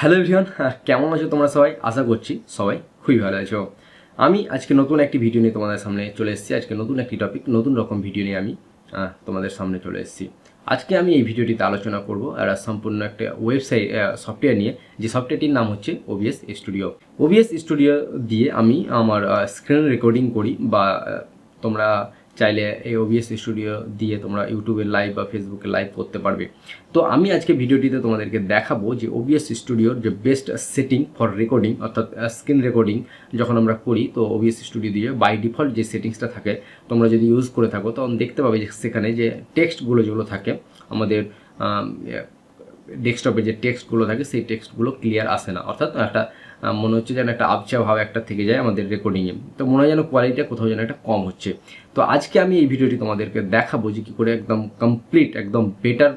Hello everyone, কেমন আছো তোমরা সবাই? আশা করছি সবাই খুবই ভালো আছো। আমি আজকে নতুন একটি ভিডিও নিয়ে তোমাদের সামনে চলে এসেছি। আজকে নতুন একটি টপিক, নতুন রকম ভিডিও নিয়ে আমি তোমাদের সামনে চলে এসেছি। আজকে আমি এই ভিডিওটিতে আলোচনা করব একটা সম্পূর্ণ একটা ওয়েবসাইট সফটওয়্যার নিয়ে, যে সফটওয়্যারটির নাম হচ্ছে OBS স্টুডিও। OBS স্টুডিও দিয়ে আমি আমার স্ক্রিন রেকর্ডিং করি, বা তোমরা চাইলে এই OBS স্টুডিও দিয়ে তোমরা ইউটিউবে লাইভ বা ফেসবুকে লাইভ করতে পারবে। তো আমি আজকে ভিডিওটিতে তোমাদেরকে দেখাবো যে OBS স্টুডিওর যে বেস্ট সেটিং ফর রেকর্ডিং, অর্থাৎ স্ক্রিন রেকর্ডিং যখন আমরা করি, তো OBS স্টুডিও দিয়ে বাই ডিফল্ট যে সেটিংসটা থাকে তোমরা যদি ইউজ করে থাকো, তখন দেখতে পাবে যে সেখানে যে টেক্সটগুলো যেগুলো থাকে আমাদের ডেস্কটপে যে টেক্সটগুলো থাকে সেই টেক্সটগুলো ক্লিয়ার আসে না, অর্থাৎ একটা মনে হচ্ছে যেন একটা আবছা ভাব একটা থেকে যায় আমাদের রেকর্ডিংয়ে। তো মনে হয় যেন কোয়ালিটিটা কোথাও যেন একটা কম হচ্ছে। তো আজকে আমি এই ভিডিওটি তোমাদেরকে দেখাবো যে কী করে একদম কমপ্লিট, একদম বেটার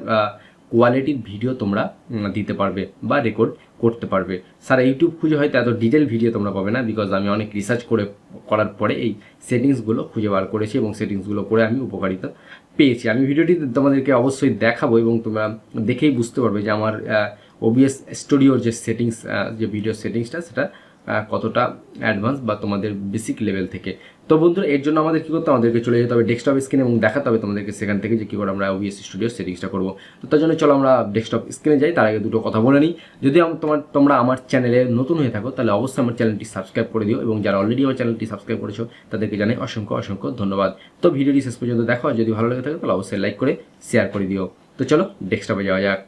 কোয়ালিটির ভিডিও তোমরা দিতে পারবে বা রেকর্ড করতে পারবে। সারা ইউটিউব খুঁজে হয়তো এত ডিটেল ভিডিও তোমরা পাবে না, বিকজ আমি অনেক রিসার্চ করার পরে এই সেটিংসগুলো খুঁজে বার করেছি এবং সেটিংসগুলো করে আমি উপকারিতা পেয়েছি। আমি ভিডিওটি তোমাদেরকে অবশ্যই দেখাবো এবং তোমরা দেখেই বুঝতে পারবে যে আমার OBS স্টুডিওর যে সেটিংস, যে ভিডিও সেটিংসটা সেটা কতটা অ্যাডভান্স বা তোমাদের বেসিক লেভেল থেকে। তো বন্ধুরা, এর জন্য আমাদের কী করতে হবে, আমাদেরকে চলে যেতে হবে ডেস্কটপ স্ক্রিনে এবং দেখাতে হবে তোমাদেরকে সেখান থেকে যে কী করে আমরা OBS স্টুডিওর সেটিংসটা করবো। তো তার জন্য চলো আমরা ডেস্কটপ স্ক্রিনে যাই। তার আগে দুটো কথা বলে নিই। যদি তোমরা আমার চ্যানেলে নতুন হয়ে থাকো তাহলে অবশ্যই আমার চ্যানেলটি সাবস্ক্রাইব করে দিও, এবং যারা অলরেডি আমার চ্যানেলটি সাবস্ক্রাইব করেছো তাদেরকে জানাই অসংখ্য অসংখ্য ধন্যবাদ। তো ভিডিওটি শেষ পর্যন্ত দেখো, আর যদি ভালো লেগে থাকে তাহলে অবশ্যই লাইক করে শেয়ার করে দিও। তো চলো ডেস্কটপে যাওয়া যাক।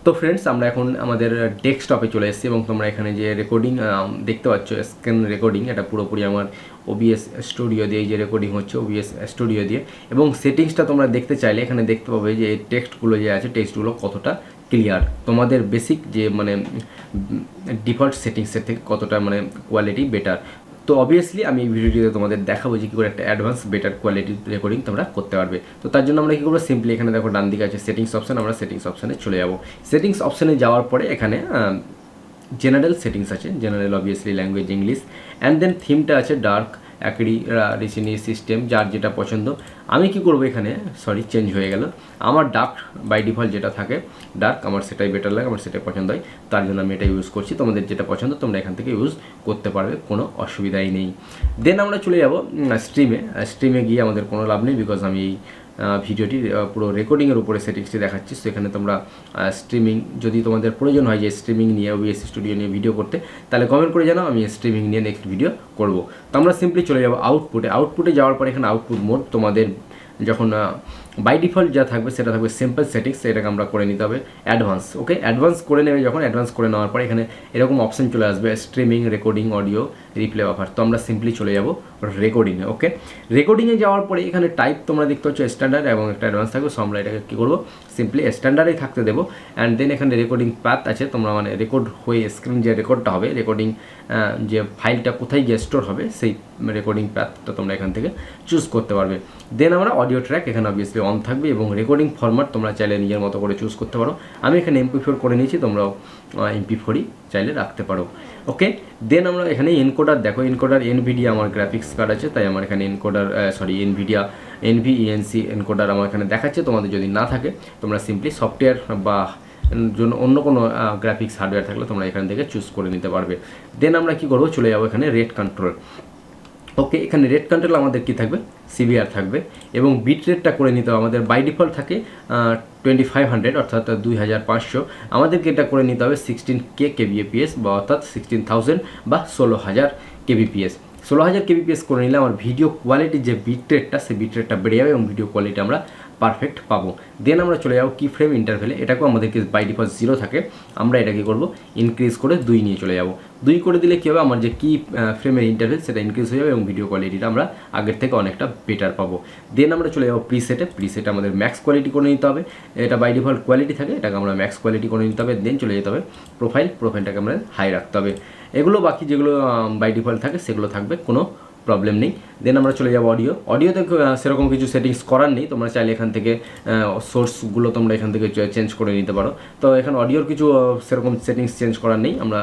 তো ফ্রেন্ডস, আমরা এখন আমাদের ডেস্কটপে চলে এসেছি এবং তোমরা এখানে যে রেকর্ডিং দেখতে পাচ্ছ, স্ক্রিন রেকর্ডিং, এটা পুরোপুরি আমার OBS স্টুডিও দিয়ে যে রেকর্ডিং হচ্ছে OBS স্টুডিও দিয়ে। এবং সেটিংসটা তোমরা দেখতে চাইলে এখানে দেখতে পাবে যে এই টেক্সটগুলো যে আছে, টেক্সটগুলো কতটা ক্লিয়ার, তোমাদের বেসিক যে মানে ডিফল্ট সেটিংসের থেকে কতটা মানে কোয়ালিটি বেটার। তো অবভিয়াসলি আমি এই ভিডিওটিতে তোমাদের দেখাবো যে কী করে একটা অ্যাডভান্স বেটার কোয়ালিটির রেকর্ডিং তোমরা করতে পারবে। তো তার জন্য আমরা কী করবো, সিম্পলি এখানে দেখো ডান দিকে আছে সেটিংস অপশান, আমরা সেটিংস অপশানে চলে যাবো। সেটিংস অপশানে যাওয়ার পরে এখানে জেনারেল সেটিংস আছে, general obviously language English, and then থিমটা আছে ডার্ক অ্যাকড়ি রিসিনি সিস্টেম, যার যেটা পছন্দ। আমি কি করব এখানে, চেঞ্জ হয়ে গেল, আমার ডার্ক বাই ডিফল্ট যেটা থাকে ডার্ক, আমার সেটাই বেটার লাগে, আমার সেটাই পছন্দ হয়, তার জন্য আমি এটা ইউজ করছি। তোমাদের যেটা পছন্দ তোমরা এখান থেকে ইউজ করতে পারবে, কোনো অসুবিধাই নেই। দেন আমরা চলে যাব স্ট্রিমে গিয়ে আমাদের কোনো লাভ নেই, বিকজ আমি এই ভিডিওটি পুরো রেকর্ডিংয়ের উপরে সেটিংসটি দেখাচ্ছি। সেখানে তোমরা স্ট্রিমিং যদি তোমাদের প্রয়োজন হয় যে স্ট্রিমিং নিয়ে OBS স্টুডিও নিয়ে ভিডিও করতে, তাহলে কমেন্ট করে জানাও, আমি স্ট্রিমিং নিয়ে নেক্সট ভিডিও করব। তো আমরা সিম্পলি চলে যাব আউটপুটে যাওয়ার পরে এখানে আউটপুট মোড তোমাদের যখন বাই ডিফল্ট যা থাকবে সেটা থাকবে সিম্পল সেটিংস, এটাকে আমরা করে নিতে হবে অ্যাডভান্স। ওকে, অ্যাডভান্স করে নেবে যখন, অ্যাডভান্স করে নেওয়ার পরে এখানে এরকম অপশন চলে আসবে streaming, recording, audio, replay offer. তো আমরা সিম্পলি চলে যাব রেকর্ডিংয়ে। ওকে, রেকর্ডিংয়ে যাওয়ার পরে এখানে টাইপ তোমরা দেখতে পাচ্ছ স্ট্যান্ডার্ড এবং একটা অ্যাডভান্স থাকবে। সো আমরা এটাকে কী করবো, সিম্পলি স্ট্যান্ডার্ডে থাকতে দেবো। অ্যান্ড দেন এখানে রেকর্ডিং পাথ আছে, তোমরা মানে রেকর্ড হয়ে স্ক্রিন যে রেকর্ডটা হবে, রেকর্ডিং যে ফাইলটা কোথায় গিয়ে স্টোর হবে সেই রেকর্ডিং প্যাথটা তোমরা এখান থেকে চুজ করতে পারবে। দেন আমরা অডিও ট্র্যাক এখানে অবভিয়াসলি অন থাকবে, এবং রেকর্ডিং ফরম্যাট তোমরা চাইলে নিজের মতো করে চুজ করতে পারো। আমি এখানে MP4 করে নিয়েছি, তোমরাও MP4ই চাইলে রাখতে পারো। ওকে, দেন আমরা এখানে এনকোডার দেখো, এনকোডার NVIDIA আমার গ্রাফিক্স কার্ড আছে, তাই আমার এখানে NVIDIA NVENC এনকোডার আমার এখানে দেখাচ্ছে। তোমাদের যদি না থাকে তোমরা সিম্পলি সফটওয়্যার বা জন্য অন্য কোনো গ্রাফিক্স হার্ডওয়্যার থাকলে তোমরা এখান থেকে চুজ করে নিতে পারবে। দেন আমরা কী করবো, চলে যাবো এখানে রেট কন্ট্রোল। ওকে, এখানে রেট কন্ট্রোল আমাদের কি থাকবে, CBR থাকবে, এবং বিট রেটটা করে নিতে হবে। আমাদের বাই ডিফল্ট থাকে 2500 অর্থাৎ 2500, আমাদেরকে এটা করে নিতে হবে 16K kbps বা অর্থাৎ 16,000 বা 16,000 kbps। 16,000 kbps করে নিলে আমার ভিডিও কোয়ালিটির যে বিট রেটটা, সেই বিট রেটটা বেড়ে যাবে এবং ভিডিও কোয়ালিটি আমরা পারফেক্ট পাবো। দেন আমরা চলে যাবো কি ফ্রেম ইন্টারভেলে, এটাকেও আমাদেরকে বাই ডিফল্ট 0 থাকে, আমরা এটা কী করবো, ইনক্রিজ করে 2 নিয়ে চলে যাব। 2 করে দিলে কী হবে, আমার যে কি ফ্রেমের ইন্টারভেল সেটা ইনক্রিজ হয়ে যাবে এবং ভিডিও কোয়ালিটিটা আমরা আগের থেকে অনেকটা বেটার পাবো। দেন আমরা চলে যাবো প্রিসেটে আমাদের ম্যাক্স কোয়ালিটি করে নিতে হবে। এটা বাই ডিফল্ট কোয়ালিটি থাকে, এটাকে আমরা ম্যাক্স কোয়ালিটি করে নিতে হবে। দেন চলে যেতে হবে প্রোফাইলটাকে আমরা হাই রাখতে হবে। এগুলো বাকি যেগুলো বাই ডিফল্ট থাকে সেগুলো থাকবে, কোনো প্রবলেম নেই। দেন আমরা চলে যাবো অডিওতে সেরকম কিছু সেটিংস করার নেই, তোমরা চাইলে এখান থেকে সোর্সগুলো তোমরা এখান থেকে চেঞ্জ করে নিতে পারো। তো এখানে অডিওর কিছু সেরকম সেটিংস চেঞ্জ করার নেই, আমরা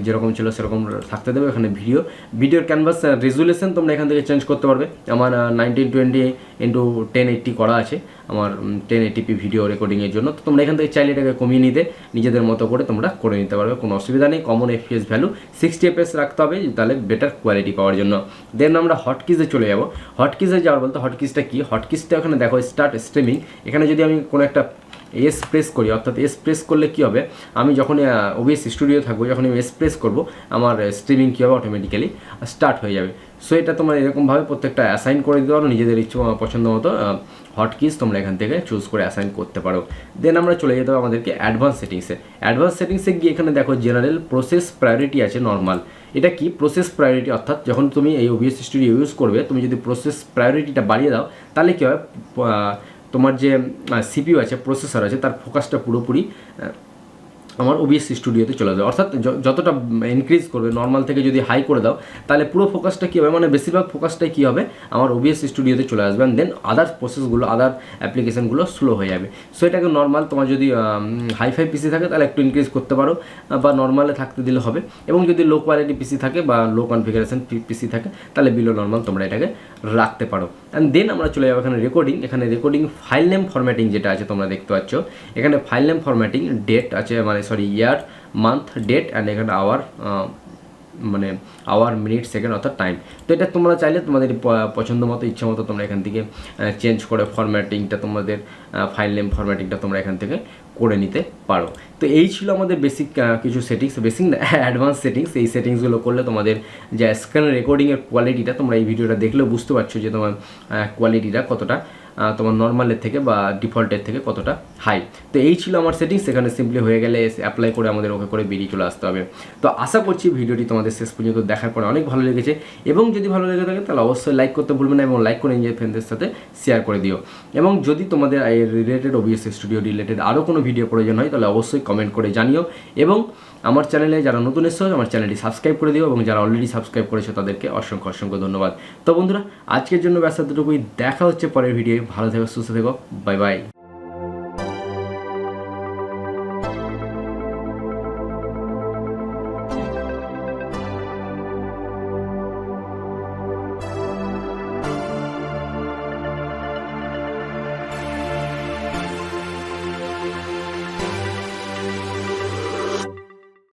যেরকম ছিল সেরকম থাকতে দেবে। এখানে ভিডিওর ক্যানভাস রেজুলেশন তোমরা এখান থেকে চেঞ্জ করতে পারবে। আমার 1920x1080 করা আছে আমার 1080p ভিডিও রেকর্ডিংয়ের জন্য। তো তোমরা এখান থেকে চাইলে এটাকে কমিয়ে নিতে নিজেদের মতো করে তোমরা করে নিতে পারবে, কোনো অসুবিধা নেই। কমন FPS ভ্যালু 60 fps রাখতে হবে তাহলে বেটার কোয়ালিটি পাওয়ার জন্য। দেন আমরা হটকিজে চলে যাব। হটকিজে যাওয়ার বলতে হটকিজটা কি, হটকিজটা ওখানে দেখো স্টার্ট স্ট্রিমিং। এখানে যদি আমি কোনো একটা এস প্রেস করি, অর্থাৎ এস প্রেস করলে কী হবে, আমি যখন OBS স্টুডিও থাকবো, যখন আমি এস প্রেস করবো আমার স্ট্রিমিং কী হবে, অটোমেটিক্যালি স্টার্ট হয়ে যাবে। সো এটা তোমরা এরকমভাবে প্রত্যেকটা অ্যাসাইন করে দিতে পারো নিজেদের ইচ্ছে পছন্দ মতো। হটকিজ তোমরা এখান থেকে চুজ করে অ্যাসাইন করতে পারো। দেন আমরা চলে যেতে হবে আমাদেরকে অ্যাডভান্স সেটিংসে গিয়ে এখানে দেখো জেনারেল, প্রসেস, প্রায়োরিটি আছে, নর্মাল। এটা কি প্রসেস প্রায়োরিটি, অর্থাৎ যখন তুমি এই OBS স্টুডিও ইউজ করবে, তুমি যদি প্রসেস প্রায়োরিটিটা বাড়িয়ে দাও তাহলে কী হয়, তোমার যে CPU আছে, প্রসেসর আছে, তার ফোকাসটা পুরোপুরি আমার OBS স্টুডিওতে চলে যাবে। অর্থাৎ যতটা ইনক্রিজ করবে নর্মাল থেকে যদি হাই করে দাও তাহলে পুরো ফোকাসটা কী হবে, মানে বেশিরভাগ ফোকাসটাই কী হবে আমার OBS স্টুডিওতে চলে আসবে। And then other প্রসেসগুলো, other অ্যাপ্লিকেশনগুলো slow হয়ে যাবে। সো এটাকে নর্মাল, তোমার যদি হাইফাই পিসি থাকে তাহলে একটু ইনক্রিজ করতে পারো বা নর্মালে থাকতে দিলে হবে। এবং যদি লো কোয়ালিটি পিসি থাকে বা লো কনফিগারেশন পিসি থাকে তাহলে বিলো নর্মাল তোমরা এটাকে রাখতে পারো। অ্যান্ড দেন আমরা চলে যাবো এখানে রেকর্ডিং ফাইল নেম ফরম্যাটিং যেটা আছে তোমরা দেখতে পাচ্ছ। এখানে ফাইল নেম ফরম্যাটিং, ডেট আছে, মানে ইয়ার, মান্থ, ডেট, অ্যান্ড এখানে আওয়ার, মিনিট, সেকেন্ড, অর্থাৎ টাইম। তো এটা তোমরা চাইলে তোমাদের পছন্দ মতো, ইচ্ছা মতো তোমরা এখান থেকে চেঞ্জ করে ফরম্যাটিংটা, তোমাদের ফাইল নেম ফরম্যাটিংটা তোমরা এখান থেকে করে নিতে পারো। তো এই ছিল আমাদের বেসিক কিছু সেটিংস, বেসিক না অ্যাডভান্স সেটিংস। এই সেটিংসগুলো করলে তোমাদের যে স্ক্রিন রেকর্ডিংয়ের কোয়ালিটিটা, তোমরা এই ভিডিওটা দেখলেও বুঝতে পারছো যে তোমার কোয়ালিটিটা কতটা তোমার নর্মালের থেকে বা ডিফল্টের থেকে কতটা হাই। তো এই ছিল আমার সেটিংস। এখানে সিম্পলি হয়ে গেলে অ্যাপ্লাই করে আমাদের ওকে করে বেরিয়ে চলে আসতে হবে। তো আশা করছি ভিডিওটি তোমাদের শেষ পর্যন্ত দেখার পরে অনেক ভালো লেগেছে, এবং যদি ভালো লেগে থাকে তাহলে অবশ্যই লাইক করতে ভুলবে না, এবং লাইক করে নিজের ফ্রেন্ডদের সাথে শেয়ার করে দিও। এবং যদি তোমাদের এই রিলেটেড OBS স্টুডিও রিলেটেড আরও কোনো ভিডিও প্রয়োজন হয় তাহলে অবশ্যই কমেন্ট করে জানিও। এবং আমার চ্যানেলে যারা নতুন এসেছো আমার চ্যানেলটি সাবস্ক্রাইব করে দিও, এবং যারা অলরেডি সাবস্ক্রাইব করেছো তাদেরকে অসংখ্য ধন্যবাদ। তো বন্ধুরা, আজকের জন্য ব্যস্ত এতটুকুই। দেখা হচ্ছে পরের ভিডিও। ভালো থেকো, সুস্থ থেকো, বাই বাই।